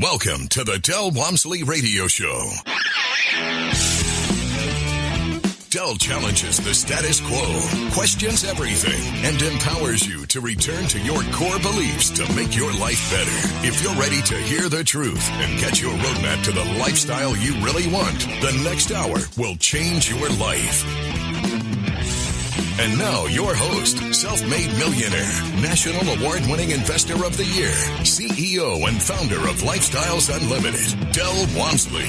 Welcome to the Del Walmsley Radio Show. Del challenges the status quo, questions everything, and empowers you to return to your core beliefs to make your life better. If you're ready to hear the truth and get your roadmap to the lifestyle you really want, the next hour will change your life. And now, your host, self-made millionaire, national award-winning investor of the year, CEO and founder of Lifestyles Unlimited, Del Walmsley.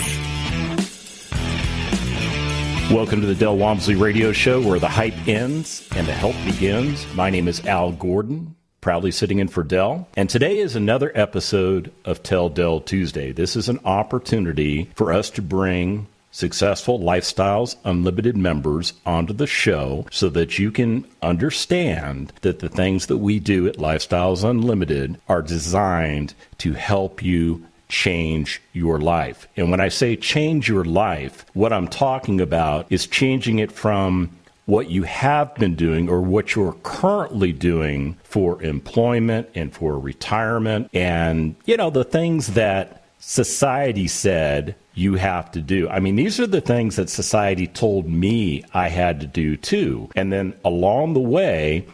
Welcome to the Del Walmsley Radio Show, where the hype ends and the help begins. My name is Al Gordon, proudly sitting in for Del. And today is another episode of Tell Del Tuesday. This is an opportunity for us to bring successful Lifestyles Unlimited members onto the show so that you can understand that the things that we do at Lifestyles Unlimited are designed to help you change your life. And when I say change your life, what I'm talking about is changing it from what you have been doing or what you're currently doing for employment and for retirement and, the things that society said you have to do. I mean, these are the things that society told me I had to do too. And then along the way,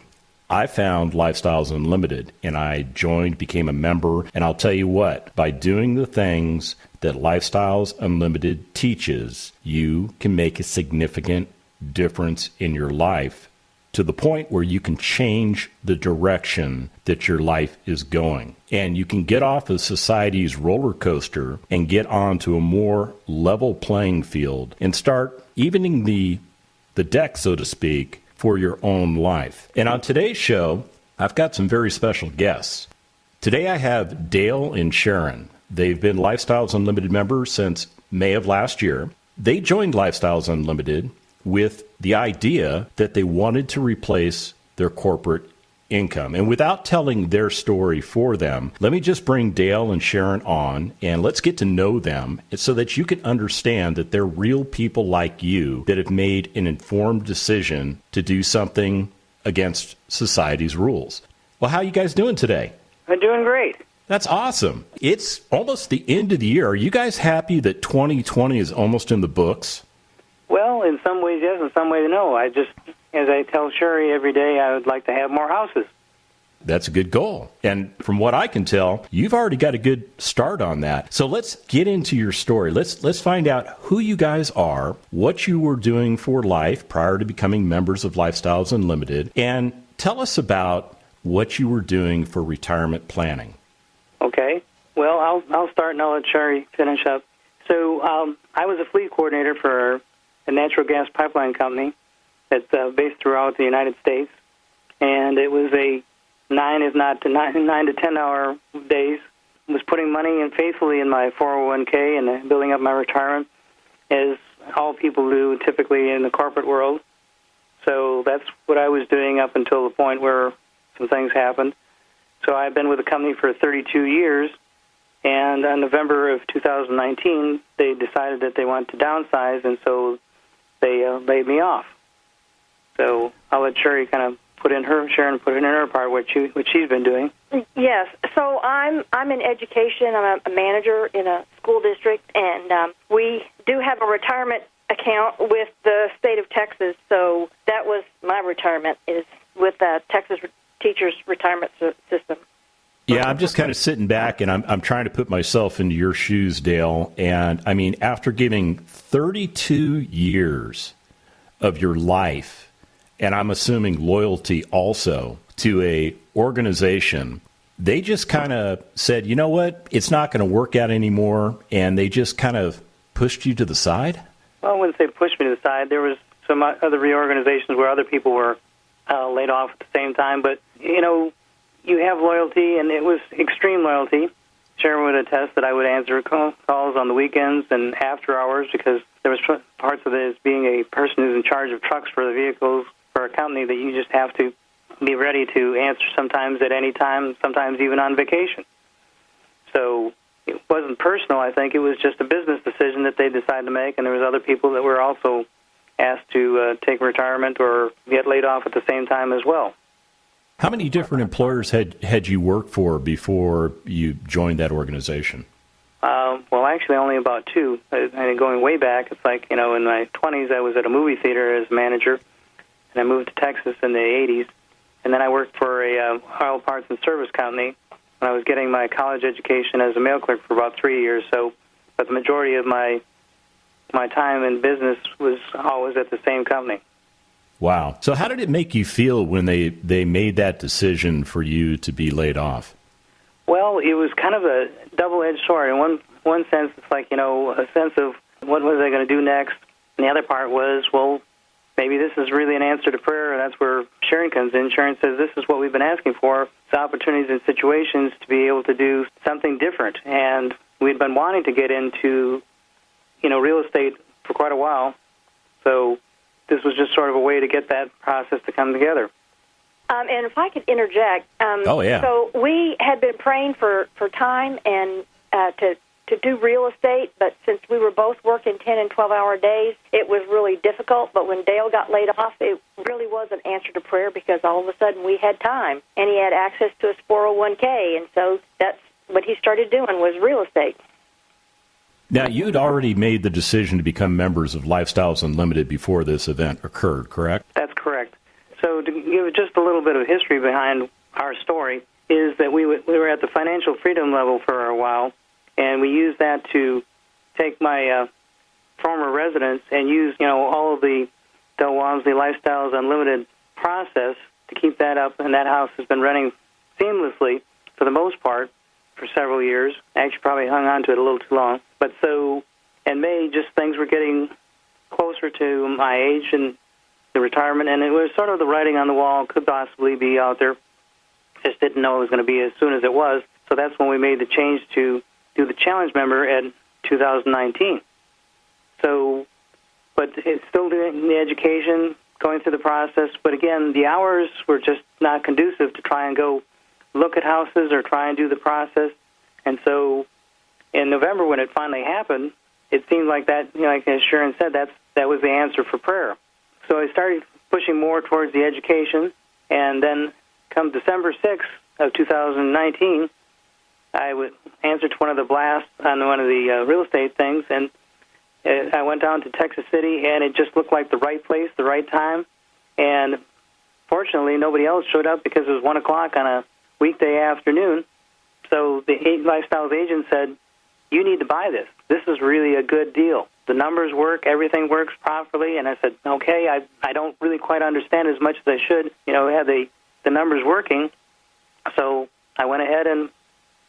I found Lifestyles Unlimited and I joined, became a member. And I'll tell you what, by doing the things that Lifestyles Unlimited teaches, you can make a significant difference in your life to the point where you can change the direction that your life is going. And you can get off of society's roller coaster and get onto a more level playing field and start evening the deck, so to speak, for your own life. And on today's show, I've got some very special guests. Today I have Dale and Sharon. They've been Lifestyles Unlimited members since May of last year. They joined Lifestyles Unlimited with the idea that they wanted to replace their corporate income. And without telling their story for them, let me just bring Dale and Sharon on and let's get to know them so that you can understand that they're real people like you that have made an informed decision to do something against society's rules. Well, how are you guys doing today? I'm doing great. That's awesome. It's almost the end of the year. Are you guys happy that 2020 is almost in the books? Well, in some ways, yes. In some ways, no. As I tell Sherry every day, I would like to have more houses. That's a good goal. And from what I can tell, you've already got a good start on that. So let's get into your story. Let's find out who you guys are, what you were doing for life prior to becoming members of Lifestyles Unlimited, and tell us about what you were doing for retirement planning. Okay. Well, I'll start and I'll let Sherry finish up. So I was a fleet coordinator for a natural gas pipeline company that's based throughout the United States, and it was a 9 to 10 hour days. I was putting money in faithfully in my 401k and building up my retirement, as all people do typically in the corporate world. So that's what I was doing up until the point where some things happened. So I've been with the company for 32 years, and in November of 2019, they decided that they wanted to downsize, and so they laid me off. So I'll let Sharon put in her part what she's been doing. Yes. So I'm in education. I'm a manager in a school district, and we do have a retirement account with the state of Texas. So that was my retirement, is with the Texas Teachers Retirement System. Yeah, I'm just kind of sitting back, and I'm trying to put myself into your shoes, Dale. And, I mean, after giving 32 years of your life, and I'm assuming loyalty also, to a organization, they just kind of said, you know what, it's not going to work out anymore, and they just kind of pushed you to the side? Well, I wouldn't say pushed me to the side. There was some other reorganizations where other people were laid off at the same time, but, you have loyalty, and it was extreme loyalty. Sharon would attest that I would answer calls on the weekends and after hours because there was parts of it as being a person who's in charge of trucks for the vehicles for a company that you just have to be ready to answer sometimes at any time, sometimes even on vacation. So it wasn't personal, I think. It was just a business decision that they decided to make, and there was other people that were also asked to take retirement or get laid off at the same time as well. How many different employers had you worked for before you joined that organization? Well, actually only about two. And going way back, it's like, in my 20s I was at a movie theater as manager, and I moved to Texas in the 80s. And then I worked for a oil parts and service company when I was getting my college education as a mail clerk for about 3 years. So, but the majority of my time in business was always at the same company. Wow. So how did it make you feel when they made that decision for you to be laid off? Well, it was kind of a double-edged sword. In one sense, it's like, a sense of what was I going to do next? And the other part was, well, maybe this is really an answer to prayer, and that's where Sharon comes in. Sharon says, this is what we've been asking for. It's opportunities and situations to be able to do something different. And we'd been wanting to get into, real estate for quite a while. So this was just sort of a way to get that process to come together. And if I could interject. Oh, yeah. So we had been praying for time and to do real estate, but since we were both working 10 and 12-hour days, it was really difficult. But when Dale got laid off, it really was an answer to prayer because all of a sudden we had time, and he had access to his 401k, and so that's what he started doing was real estate. Now, you'd already made the decision to become members of Lifestyles Unlimited before this event occurred, correct? That's correct. So to give just a little bit of history behind our story is that we were at the financial freedom level for a while, and we used that to take my former residence and use, all of the Del Walmsley Lifestyles Unlimited process to keep that up, and that house has been running seamlessly for the most part for several years. I actually probably hung on to it a little too long. But so in May, just things were getting closer to my age and the retirement, and it was sort of the writing on the wall could possibly be out there. Just didn't know it was going to be as soon as it was. So that's when we made the change to do the challenge member in 2019. So, but it's still doing the education, going through the process. But again, the hours were just not conducive to try and go look at houses or try and do the process. And so in November, when it finally happened, it seemed like that, like as Sharon said, that was the answer for prayer. So I started pushing more towards the education, and then come December 6th of 2019, I would answer to one of the blasts on one of the real estate things, and I went down to Texas City, and it just looked like the right place, the right time. And fortunately, nobody else showed up because it was 1 o'clock on a weekday afternoon. So the Lifestyles agent said, you need to buy this. This is really a good deal. The numbers work. Everything works properly. And I said, okay, I don't really quite understand as much as I should, have the numbers working. So I went ahead and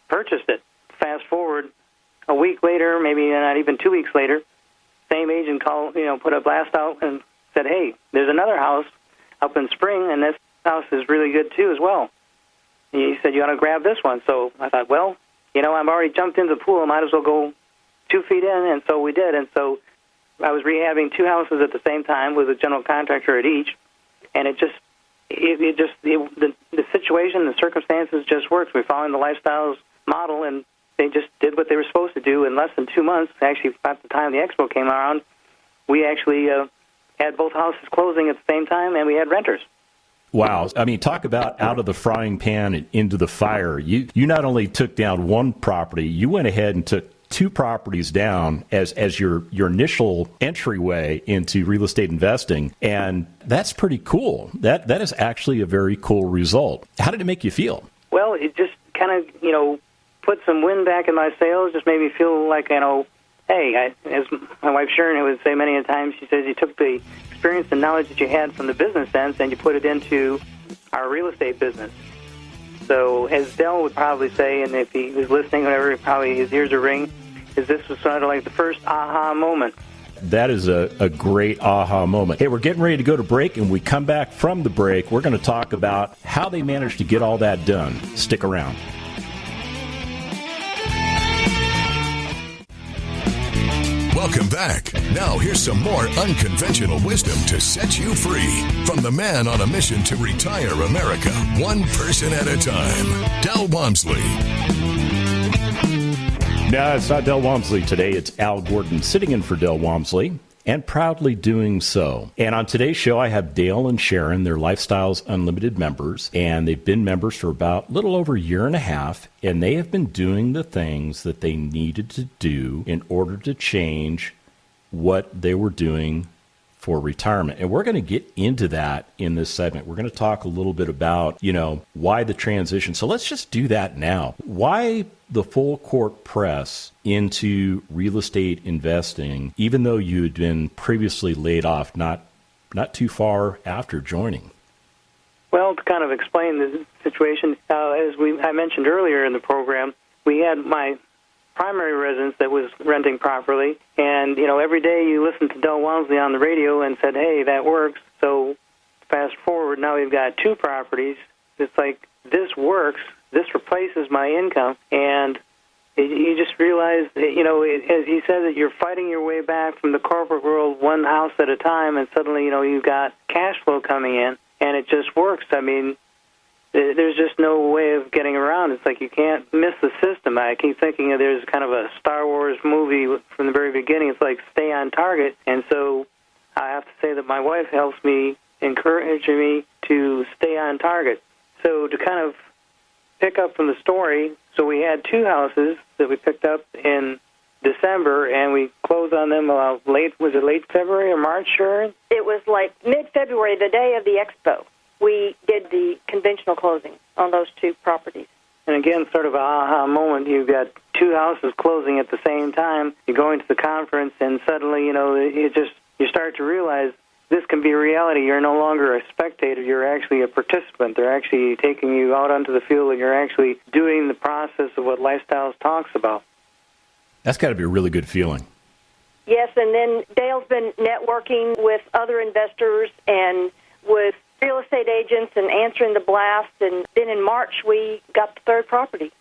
purchased it. Fast forward a week later, maybe not even 2 weeks later, same agent called, put a blast out and said, hey, there's another house up in Spring, and this house is really good too as well. And he said, you ought to grab this one. So I thought, well, I've already jumped into the pool. I might as well go 2 feet in, and so we did. And so I was rehabbing two houses at the same time with a general contractor at each, and the situation, the circumstances just worked. We're following the Lifestyles model, and they just did what they were supposed to do in less than 2 months. Actually, by the time the expo came around, we actually had both houses closing at the same time, and we had renters. Wow. I mean, talk about out of the frying pan and into the fire. You not only took down one property, you went ahead and took two properties down as your initial entryway into real estate investing, and that's pretty cool. That is actually a very cool result. How did it make you feel? Well, it just kind of, put some wind back in my sails, just made me feel like, hey, as my wife Sharon would say many a times, she says you took the experience and knowledge that you had from the business sense and you put it into our real estate business. So as Dell would probably say, and if he was listening, whatever, probably his ears are ringing, is this was sort of like the first aha moment. That is a great aha moment. Hey, we're getting ready to go to break, and when we come back from the break, we're going to talk about how they managed to get all that done. Stick around. Welcome back. Now here's some more unconventional wisdom to set you free from the man on a mission to retire America, one person at a time, Del Walmsley. No, it's not Del Walmsley today. It's Al Gordon sitting in for Del Walmsley. and proudly doing so. And on today's show, I have Dale and Sharon. They're Lifestyles Unlimited members, and they've been members for about a little over a year and a half, and they have been doing the things that they needed to do in order to change what they were doing for retirement. And we're going to get into that in this segment. We're going to talk a little bit about, why the transition. So let's just do that now. Why the full court press into real estate investing, even though you had been previously laid off not too far after joining? Well, to kind of explain the situation, as I mentioned earlier in the program, we had my primary residence that was renting properly, and every day you listen to Del Walmsley on the radio and said, hey, that works. So fast forward, now we've got 2 properties. It's like, this works, this replaces my income, and you just realize that, as he says, that you're fighting your way back from the corporate world one house at a time, and suddenly you've got cash flow coming in, and it just works. I mean, there's just no way of getting around. It's like you can't miss the system. I keep thinking there's kind of a Star Wars movie from the very beginning. It's like stay on target. And so I have to say that my wife helps me, encouraging me to stay on target. So to kind of pick up from the story, so we had 2 houses that we picked up in December, and we closed on them late February or March, Sharon? It was like mid-February, the day of the expo. We did the conventional closing on those 2 properties. And again, sort of an aha moment. You've got 2 houses closing at the same time. You're going to the conference, and suddenly, you start to realize this can be reality. You're no longer a spectator. You're actually a participant. They're actually taking you out onto the field, and you're actually doing the process of what Lifestyles talks about. That's got to be a really good feeling. Yes, and then Dale's been networking with other investors and with real estate agents and answering the blast, and then in March we got the 3rd property.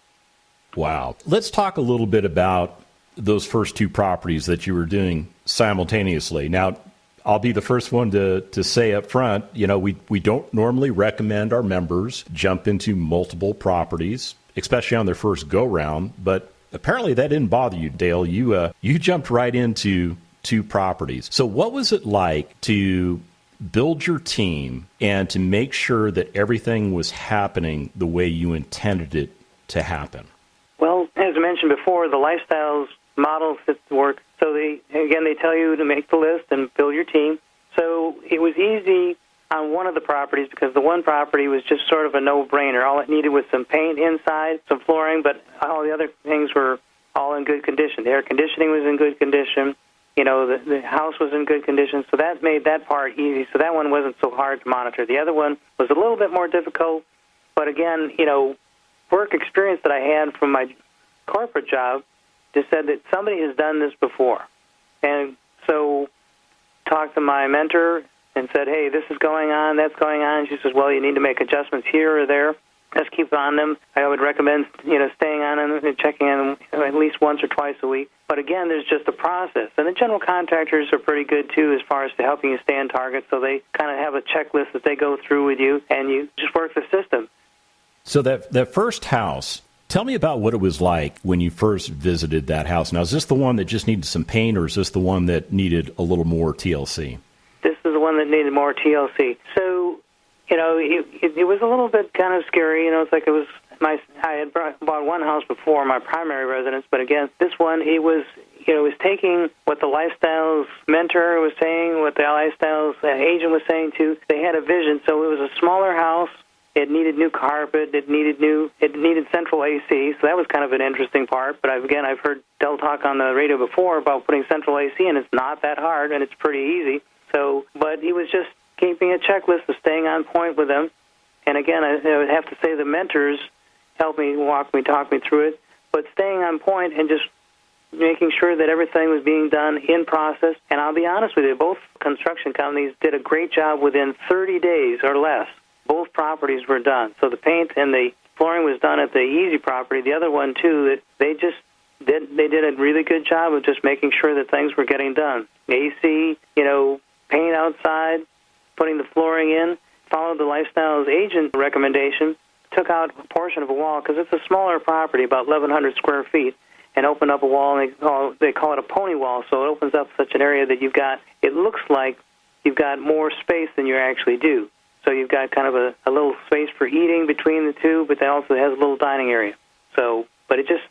Wow. Let's talk a little bit about those first 2 properties that you were doing simultaneously. Now, I'll be the first one to say up front, we don't normally recommend our members jump into multiple properties, especially on their first go-round, but apparently that didn't bother you, Dale. You jumped right into 2 properties. So what was it like to build your team and to make sure that everything was happening the way you intended it to happen? Well, as I mentioned before, the Lifestyles model fits the work. So they tell you to make the list and build your team. So it was easy on one of the properties because the one property was just sort of a no-brainer. All it needed was some paint inside, some flooring, but all the other things were all in good condition. The air conditioning was in good condition. The house was in good condition, so that made that part easy. So that one wasn't so hard to monitor. The other one was a little bit more difficult, but again, work experience that I had from my corporate job just said that somebody has done this before. And so talked to my mentor and said, hey, this is going on, that's going on. She says, well, you need to make adjustments here or there. Let's keep on them. I would recommend, staying on them and checking on them at least once or twice a week. But again, there's just a process. And the general contractors are pretty good, too, as far as to helping you stay on target. So they kind of have a checklist that they go through with you, and you just work the system. So that first house, tell me about what it was like when you first visited that house. Now, is this the one that just needed some paint, or is this the one that needed a little more TLC? This is the one that needed more TLC. So, it was a little bit kind of scary. It's like I had bought one house before, my primary residence, but again, this one, it was taking what the Lifestyles mentor was saying, what the Lifestyles agent was saying too. They had a vision, so it was a smaller house. It needed new carpet. It needed central AC. So that was kind of an interesting part. But I've heard Del talk on the radio before about putting central AC, and it's not that hard, and it's pretty easy. So, but he was just keeping a checklist of staying on point with them. And again, I would have to say the mentors helped me, talk me through it. But staying on point and just making sure that everything was being done in process. And I'll be honest with you, both construction companies did a great job within 30 days or less. Both properties were done. So the paint and the flooring was done at the easy property. The other one, too, they did a really good job of just making sure that things were getting done. AC, paint outside, putting the flooring in, followed the Lifestyles agent recommendation, took out a portion of a wall because it's a smaller property, about 1,100 square feet, and open up a wall, and they call it a pony wall. So it opens up such an area that it looks like you've got more space than you actually do. So you've got kind of a little space for eating between the two, but then also has a little dining area. So, but it's just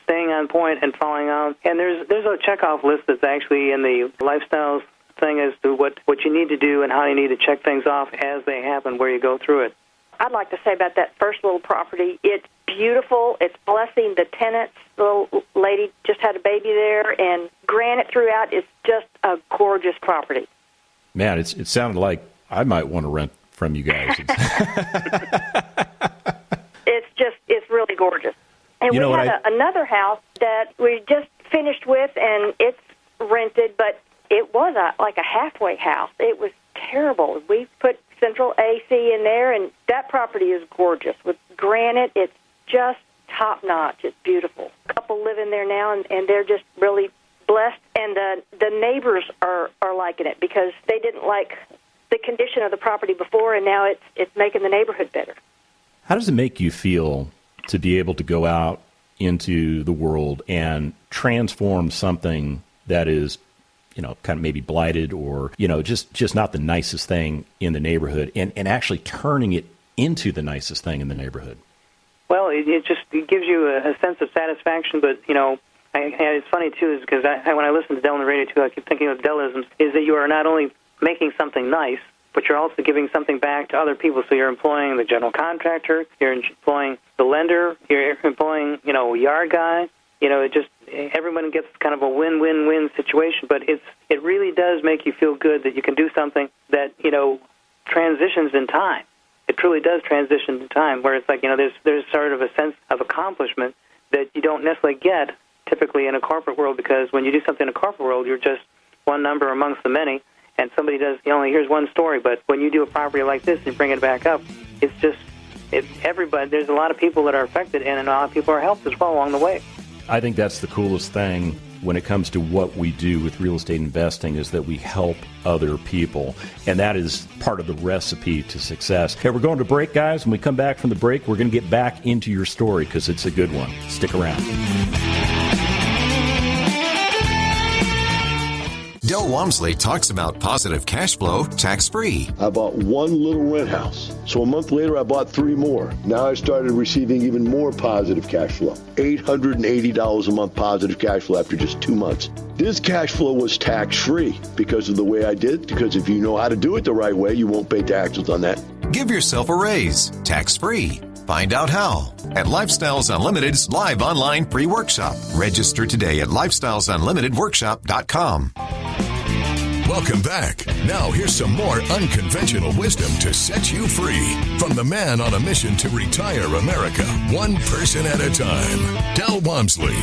staying on point and following on. And there's a checkoff list that's actually in the lifestyles thing as to what you need to do and how you need to check things off as they happen where you go through it. I'd like to say about that first little property, it's beautiful. It's blessing the tenants. The little lady just had a baby there, and granite throughout is just a gorgeous property. Man, it sounded like I might want to rent from you guys. It's really gorgeous. And we had another house that we just finished with, and it's rented, but it was like a halfway house. It was terrible. We put central AC in there, and that property is gorgeous. With granite, it's just top-notch. It's beautiful. A couple live in there now, and they're just really blessed. And the neighbors are liking it because they didn't like the condition of the property before, and now it's making the neighborhood better. How does it make you feel to be able to go out into the world and transform something that is, kind of maybe blighted or, just not the nicest thing in the neighborhood and actually turning it into the nicest thing in the neighborhood? Well, it gives you a sense of satisfaction, but, it's funny, too, is because when I listen to Dell on the radio, too, I keep thinking of Dellisms, is that you are not only making something nice, but you're also giving something back to other people. So you're employing the general contractor, you're employing the lender, you're employing, a yard guy. Everyone gets kind of a win-win-win situation, but it really does make you feel good that you can do something that, transitions in time. It truly does transition in time, where it's like, there's sort of a sense of accomplishment that you don't necessarily get typically in a corporate world, because when you do something in a corporate world, you're just one number amongst the many, and somebody does, only here's one story. But when you do a property like this and bring it back up, everybody, there's a lot of people that are affected, and a lot of people are helped as well along the way. I think that's the coolest thing when it comes to what we do with real estate investing, is that we help other people. And that is part of the recipe to success. Okay, we're going to break, guys. When we come back from the break, we're going to get back into your story because it's a good one. Stick around. Del Walmsley talks about positive cash flow tax-free. I bought one little rent house. So a month later, I bought 3 more. Now I started receiving even more positive cash flow. $880 a month positive cash flow after just 2 months. This cash flow was tax-free because of the way I did it, because if you know how to do it the right way, you won't pay taxes on that. Give yourself a raise, tax-free. Find out how at Lifestyles Unlimited's live online free workshop. Register today at lifestylesunlimitedworkshop.com. Welcome back. Now here's some more unconventional wisdom to set you free from the man on a mission to retire America, one person at a time, Del Walmsley.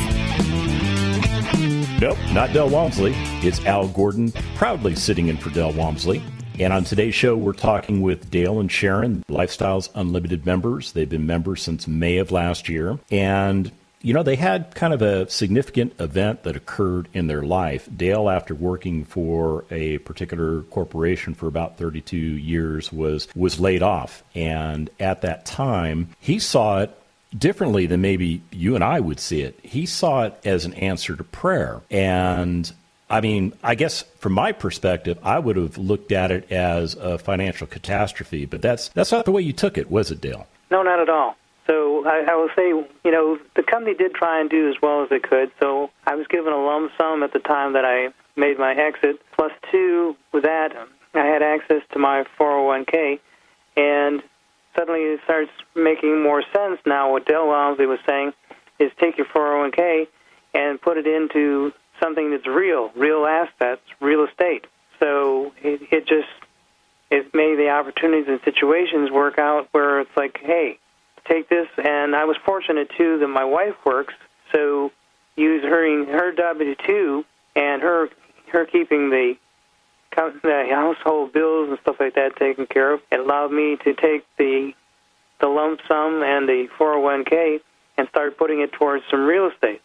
Nope, not Del Walmsley. It's Al Gordon, proudly sitting in for Del Walmsley. And on today's show, we're talking with Dale and Sharon, Lifestyles Unlimited members. They've been members since May of last year. And, they had kind of a significant event that occurred in their life. Dale, after working for a particular corporation for about 32 years, was laid off. And at that time, he saw it differently than maybe you and I would see it. He saw it as an answer to prayer. And I guess from my perspective, I would have looked at it as a financial catastrophe, but that's not the way you took it, was it, Dale? No, not at all. So I will say, the company did try and do as well as they could. So I was given a lump sum at the time that I made my exit. Plus 2, with that, I had access to my 401k, and suddenly it starts making more sense now. What Dale Walmsley was saying is take your 401k and put it into something that's real assets, real estate. So it made the opportunities and situations work out where it's like, hey, take this. And I was fortunate, too, that my wife works, so use her W-2 and her keeping the household bills and stuff like that taken care of. It allowed me to take the lump sum and the 401k and start putting it towards some real estate.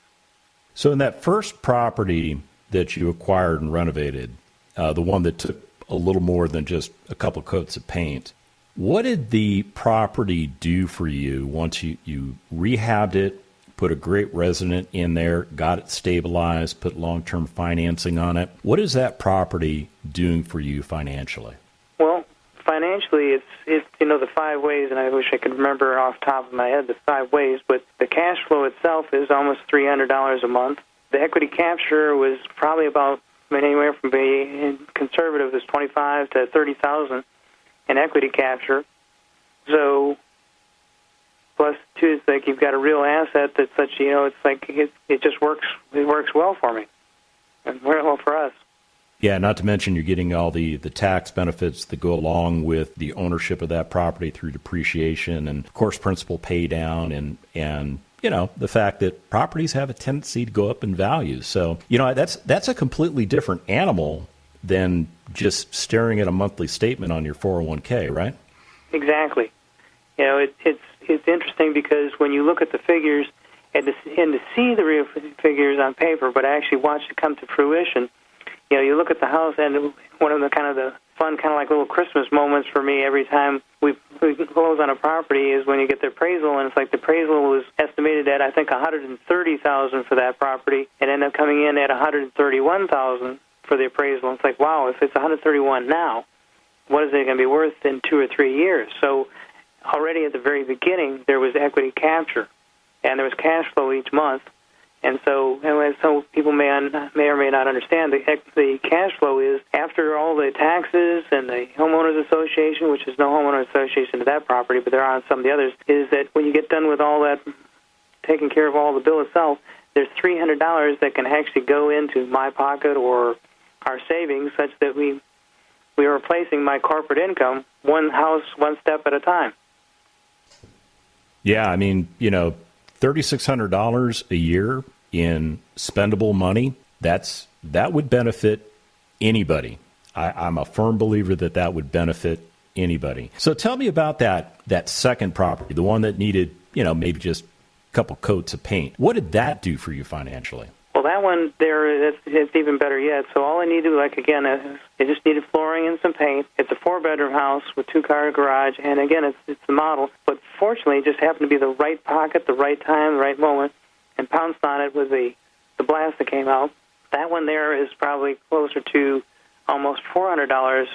So in that first property that you acquired and renovated, the one that took a little more than just a couple coats of paint, what did the property do for you once you rehabbed it, put a great resident in there, got it stabilized, put long-term financing on it. What is that property doing for you financially? Well, financially, it's the 5 ways, and I wish I could remember off the top of my head the 5 ways, but the cash flow itself is almost $300 a month. The equity capture was probably about anywhere from being conservative is $25,000 to $30,000 in equity capture. So, plus too, it's like you've got a real asset that's such, it's like it just works. It works well for me, and well for us. Yeah, not to mention you're getting all the tax benefits that go along with the ownership of that property through depreciation and, of course, principal pay down and the fact that properties have a tendency to go up in value. So, that's a completely different animal than just staring at a monthly statement on your 401k, right? Exactly. It's interesting because when you look at the figures and to see the real figures on paper, but actually watch it come to fruition, you look at the house, and one of the kind of the fun, kind of like little Christmas moments for me every time we close on a property is when you get the appraisal, and it's like the appraisal was estimated at, I think, $130,000 for that property, and ended up coming in at $131,000 for the appraisal. It's like, wow, if it's $131,000 now, what is it going to be worth in 2 or 3 years? So already at the very beginning, there was equity capture, and there was cash flow each month. And so people may or may not understand, the cash flow is after all the taxes and the homeowners association, which is no homeowners association to that property, but there are on some of the others, is that when you get done with all that, taking care of all the bill itself, there's $300 that can actually go into my pocket or our savings, such that we are replacing my corporate income one house, one step at a time. Yeah, I mean, $3,600 a year in spendable money, that would benefit anybody. I'm a firm believer that would benefit anybody. So tell me about that second property, the one that needed, maybe just a couple coats of paint. What did that do for you financially? Well, that one there, it's even better yet. So all I needed, it just needed flooring and some paint. It's a 4-bedroom house with 2-car garage, and again, it's the model. But fortunately, it just happened to be the right pocket, the right time, the right moment, and pounced on it with the blast that came out. That one there is probably closer to almost $400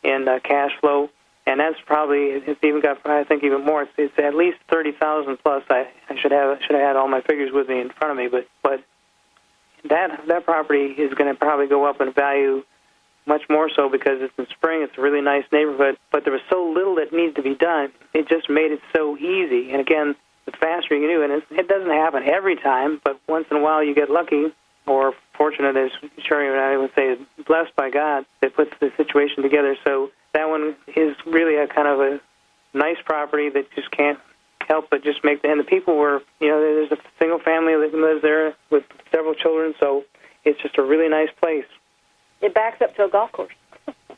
in cash flow, and that's probably, it's even got, I think, even more. It's at least $30,000 plus. I should have had all my figures with me in front of me, but that property is going to probably go up in value much more so because it's in spring. It's a really nice neighborhood, but there was so little that needed to be done. It just made it so easy. And again, the faster you can do it, it doesn't happen every time, but once in a while you get lucky or fortunate, as Sherry and I would say, blessed by God that puts the situation together. So that one is really a kind of a nice property that just can't help but just make and the people were, there's a single family that lives there with several children, so it's just a really nice place. It backs up to a golf course.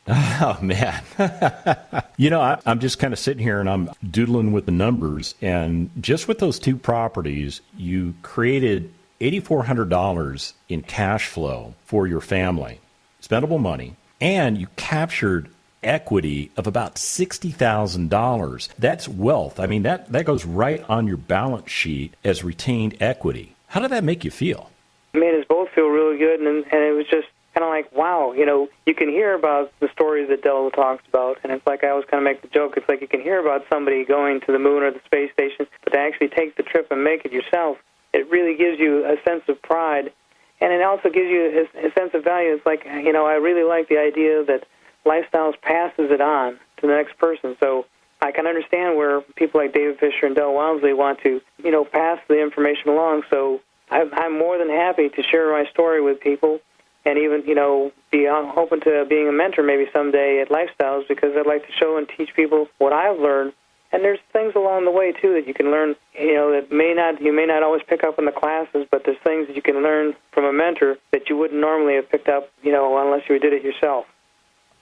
Oh, man. I'm just kind of sitting here and I'm doodling with the numbers, and just with those 2 properties, you created $8,400 in cash flow for your family, spendable money, and you captured equity of about $60,000. That's wealth. I mean, that goes right on your balance sheet as retained equity. How did that make you feel? It made us both feel really good, and it was just kind of like, wow, you can hear about the stories that Dell talks about, and it's like I always kind of make the joke, it's like you can hear about somebody going to the moon or the space station, but to actually take the trip and make it yourself, it really gives you a sense of pride, and it also gives you a sense of value. It's like, I really like the idea that Lifestyles passes it on to the next person. So I can understand where people like David Fisher and Del Walmsley want to, pass the information along. So I'm more than happy to share my story with people and even, be open to being a mentor maybe someday at Lifestyles, because I'd like to show and teach people what I've learned. And there's things along the way, too, that you can learn, that you may not always pick up in the classes, but there's things that you can learn from a mentor that you wouldn't normally have picked up, unless you did it yourself.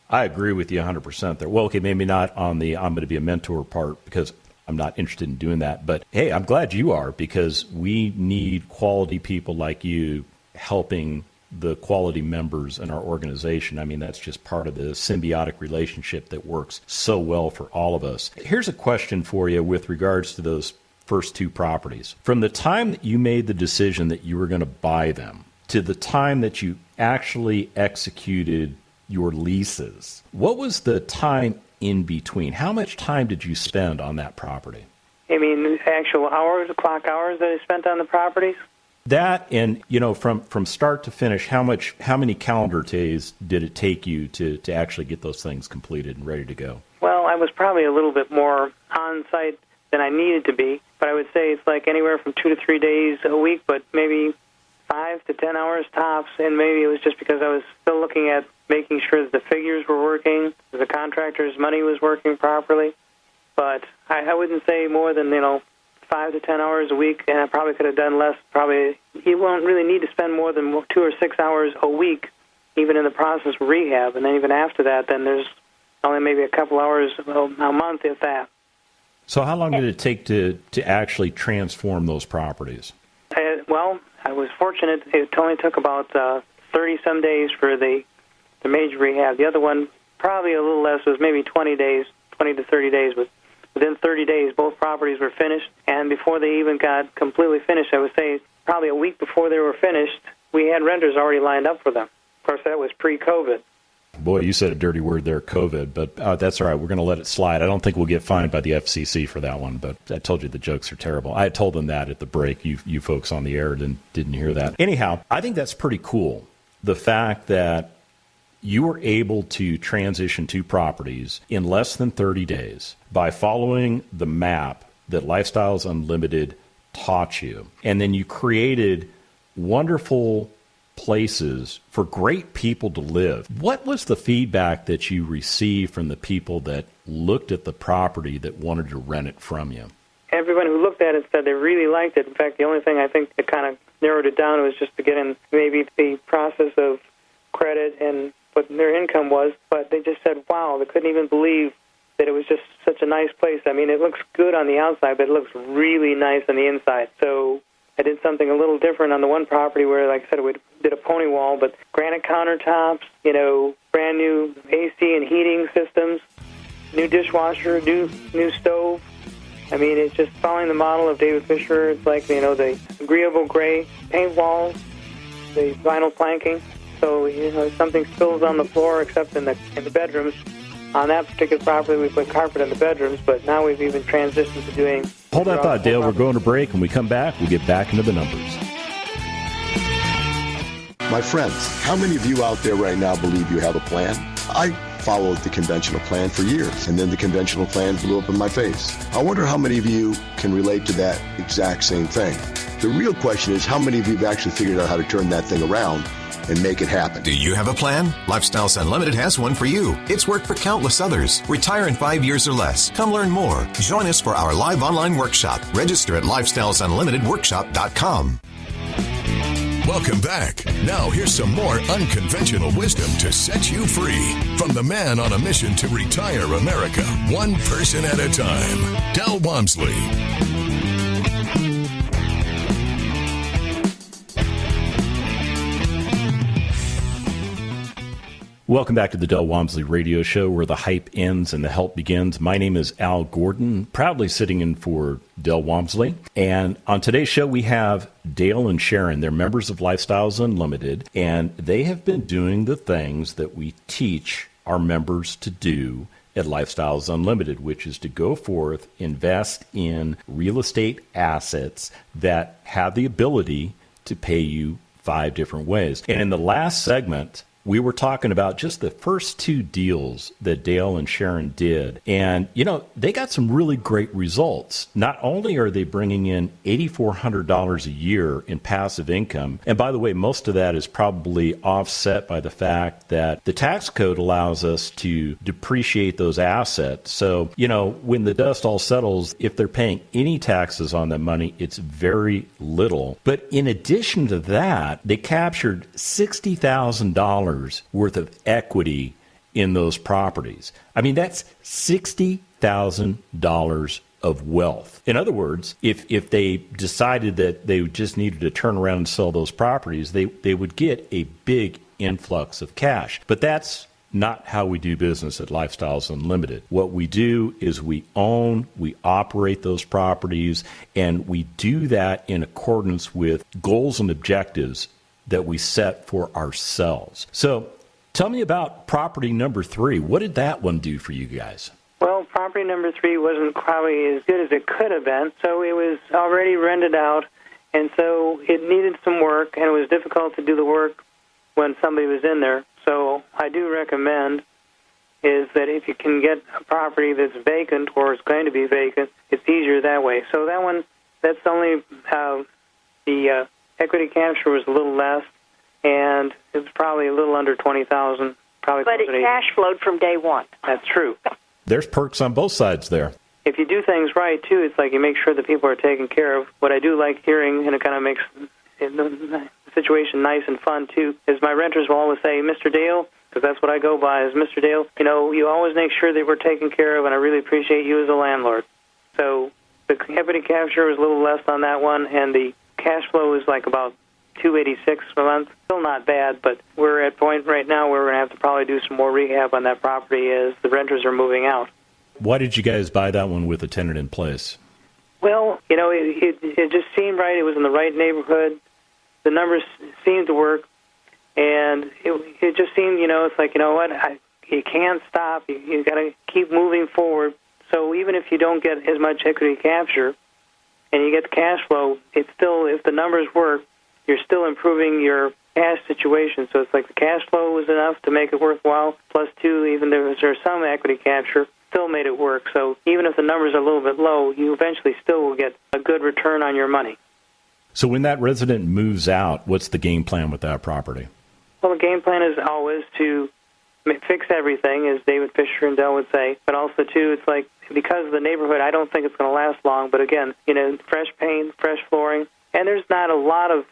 I agree with you 100% there. Well, okay, maybe not on the I'm going to be a mentor part, because I'm not interested in doing that. But, hey, I'm glad you are, because we need quality people like you helping the quality members in our organization. I mean, that's just part of the symbiotic relationship that works so well for all of us. Here's a question for you with regards to those first two properties. From the time that you made the decision that you were going to buy them to the time that you actually executed your leases, what was the time in between? How much time did you spend on that property? I mean, actual hours, clock hours that I spent on the properties? That, and from start to finish, how many calendar days did it take you to actually get those things completed and ready to go? Well, I was probably a little bit more on site than I needed to be, but I would say it's like anywhere from 2 to 3 days a week, but maybe 5 to 10 hours tops, and maybe it was just because I was still looking at making sure that the figures were working, that the contractor's money was working properly. But I wouldn't say more than 5 to 10 hours a week, and I probably could have done less. Probably you won't really need to spend more than 2 or 6 hours a week, even in the process of rehab. And then even after that, then there's only maybe a couple hours a month, if that. So how long did it take to actually transform those properties? Well, I was fortunate. It only took about 30-some days for the major rehab. The other one, probably a little less, was maybe 20 to 30 days, but within 30 days, both properties were finished, and before they even got completely finished, I would say probably a week before they were finished, we had renters already lined up for them. Of course, that was pre-COVID. Boy, you said a dirty word there, COVID, but that's all right. We're going to let it slide. I don't think we'll get fined by the FCC for that one, but I told you the jokes are terrible. I had told them that at the break. You folks on the air didn't hear that. Anyhow, I think that's pretty cool, the fact that you were able to transition two properties in less than 30 days by following the map that Lifestyles Unlimited taught you. And then you created wonderful places for great people to live. What was the feedback that you received from the people that looked at the property that wanted to rent it from you? Everyone who looked at it said they really liked it. In fact, the only thing I think that kind of narrowed it down was just to get in maybe the process of credit and what their income was, but they just said, wow, they couldn't even believe that it was just such a nice place. I mean, it looks good on the outside, but it looks really nice on the inside. So I did something a little different on the one property where, like I said, we did a pony wall, but granite countertops, brand new AC and heating systems, new dishwasher, new stove. I mean, it's just following the model of David Fisher. It's like, the agreeable gray paint walls, the vinyl planking. So, something spills on the floor except in the bedrooms. On that particular property, we put carpet in the bedrooms, but now we've even transitioned to doing... Hold that thought, Dale. We're going to break. When we come back, we'll get back into the numbers. My friends, how many of you out there right now believe you have a plan? I followed the conventional plan for years, and then the conventional plan blew up in my face. I wonder how many of you can relate to that exact same thing. The real question is, how many of you have actually figured out how to turn that thing around and make it happen? Do you have a plan? Lifestyles Unlimited has one for you. It's worked for countless others. Retire in 5 years or less. Come learn more. Join us for our live online workshop. Register at lifestylesunlimitedworkshop.com. Welcome back. Now here's some more unconventional wisdom to set you free from the man on a mission to retire America, one person at a time, Del Walmsley. Welcome back to the Del Walmsley Radio Show, where the hype ends and the help begins. My name is Al Gordon, proudly sitting in for Del Walmsley. And on today's show, we have Dale and Sharon. They're members of Lifestyles Unlimited, and they have been doing the things that we teach our members to do at Lifestyles Unlimited, which is to go forth, invest in real estate assets that have the ability to pay you 5 different ways. And in the last segment, we were talking about just the first 2 deals that Dale and Sharon did. And, they got some really great results. Not only are they bringing in $8,400 a year in passive income, and by the way, most of that is probably offset by the fact that the tax code allows us to depreciate those assets. So, when the dust all settles, if they're paying any taxes on that money, it's very little. But in addition to that, they captured $60,000 worth of equity in those properties. I mean, that's $60,000 of wealth. In other words, if they decided that they just needed to turn around and sell those properties, they would get a big influx of cash. But that's not how we do business at Lifestyles Unlimited. What we do is we own, we operate those properties, and we do that in accordance with goals and objectives that we set for ourselves. So tell me about property number 3. What did that one do for you guys? Well, property number 3 wasn't probably as good as it could have been, so it was already rented out, and so it needed some work, and it was difficult to do the work when somebody was in there. So I do recommend is that if you can get a property that's vacant or is going to be vacant, it's easier that way. So that one, that's only the equity capture was a little less, and it was probably a little under $20,000. But it cash flowed from day one. That's true. There's perks on both sides there. If you do things right, too, it's like you make sure that people are taken care of. What I do like hearing, and it kind of makes the situation nice and fun, too, is my renters will always say, Mr. Dale, because that's what I go by, is Mr. Dale, you always make sure that we're taken care of, and I really appreciate you as a landlord. So the equity capture was a little less on that one, and the cash flow is like about $286 a month. Still not bad, but we're at a point right now where we're going to have to probably do some more rehab on that property as the renters are moving out. Why did you guys buy that one with a tenant in place? Well, it just seemed right. It was in the right neighborhood. The numbers seemed to work, and it just seemed, it's like, you can't stop. You got to keep moving forward. So even if you don't get as much equity capture and you get the cash flow, it's still, if the numbers work, you're still improving your cash situation. So it's like the cash flow was enough to make it worthwhile, plus 2, even if there's some equity capture, still made it work. So even if the numbers are a little bit low, you eventually still will get a good return on your money. So when that resident moves out, what's the game plan with that property? Well, the game plan is always to fix everything, as David Fisher and Dell would say, but also, too, it's like, because of the neighborhood, I don't think it's going to last long, but again, fresh paint, fresh flooring, and there's not a lot of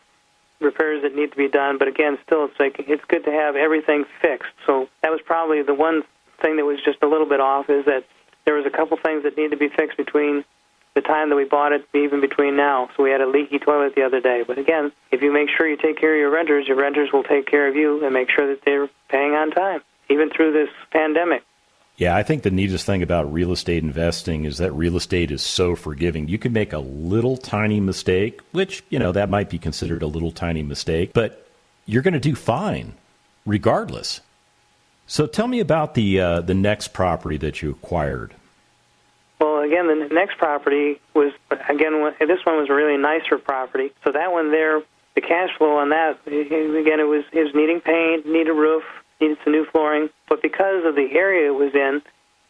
repairs that need to be done, but again, still, it's like, it's good to have everything fixed. So that was probably the one thing that was just a little bit off, is that there was a couple things that need to be fixed between the time that we bought it, even between now. So we had a leaky toilet the other day. But again, if you make sure you take care of your renters will take care of you and make sure that they're paying on time, even through this pandemic. Yeah, I think the neatest thing about real estate investing is that real estate is so forgiving. You can make a little tiny mistake, which, that might be considered a little tiny mistake, but you're going to do fine regardless. So tell me about the next property that you acquired. Well, again, the next property was, this one was a really nicer property. So that one there, the cash flow on that, again, it was needing paint, needed a roof, needed some new flooring. But because of the area it was in,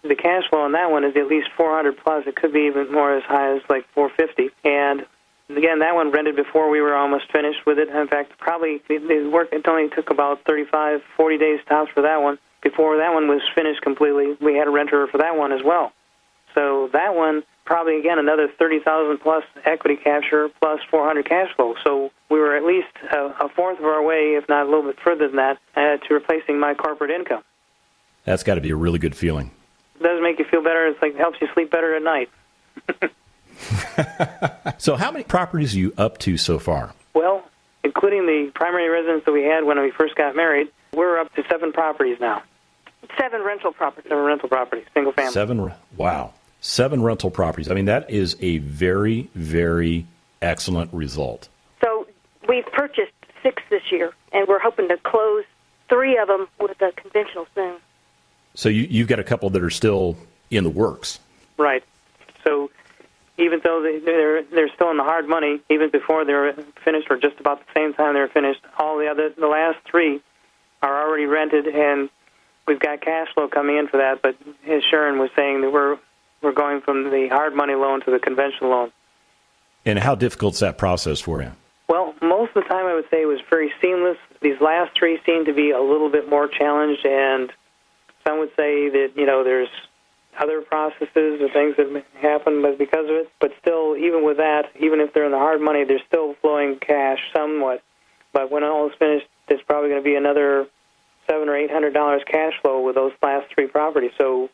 the cash flow on that one is at least 400 plus. It could be even more, as high as like 450. And again, that one rented before we were almost finished with it. In fact, probably the work, it only took about 35, 40 days tops for that one. Before that one was finished completely, we had a renter for that one as well. So that one, probably, again, another 30,000 plus equity capture plus 400 cash flow. So we were at least a fourth of our way, if not a little bit further than that, to replacing my corporate income. That's got to be a really good feeling. It does make you feel better. It's like, it helps you sleep better at night. So how many properties are you up to so far? Well, including the primary residence that we had when we first got married, we're up to 7 properties now. 7 rental properties. 7 rental properties, single family. Wow. 7 rental properties. I mean, that is a very, very excellent result. So we've purchased 6 this year, and we're hoping to close 3 of them with a conventional soon. So you've got a couple that are still in the works. Right. So even though they're still in the hard money, even before they're finished or just about the same time they were finished, the last 3 are already rented, and we've got cash flow coming in for that. But as Sharon was saying, that we're going from the hard money loan to the conventional loan. And how difficult is that process for you? Well, most of the time I would say it was very seamless. These last 3 seem to be a little bit more challenged, and some would say that, there's other processes or things that happen because of it. But still, even with that, even if they're in the hard money, they're still flowing cash somewhat. But when all is finished, there's probably going to be another $700 or $800 cash flow with those last 3 properties. So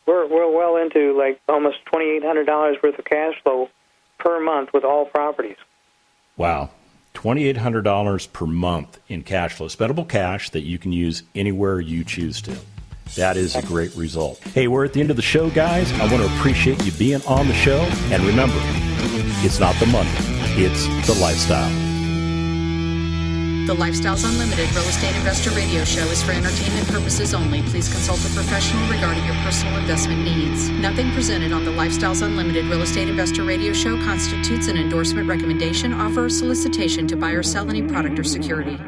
we're well into like almost $2,800 worth of cash flow per month with all properties. Wow. $2,800 per month in cash flow, spendable cash that you can use anywhere you choose to. That is a great result. Hey, we're at the end of the show, guys. I want to appreciate you being on the show. And remember, it's not the money, it's the lifestyle. The Lifestyles Unlimited Real Estate Investor Radio Show is for entertainment purposes only. Please consult a professional regarding your personal investment needs. Nothing presented on the Lifestyles Unlimited Real Estate Investor Radio Show constitutes an endorsement, recommendation, offer, or solicitation to buy or sell any product or security.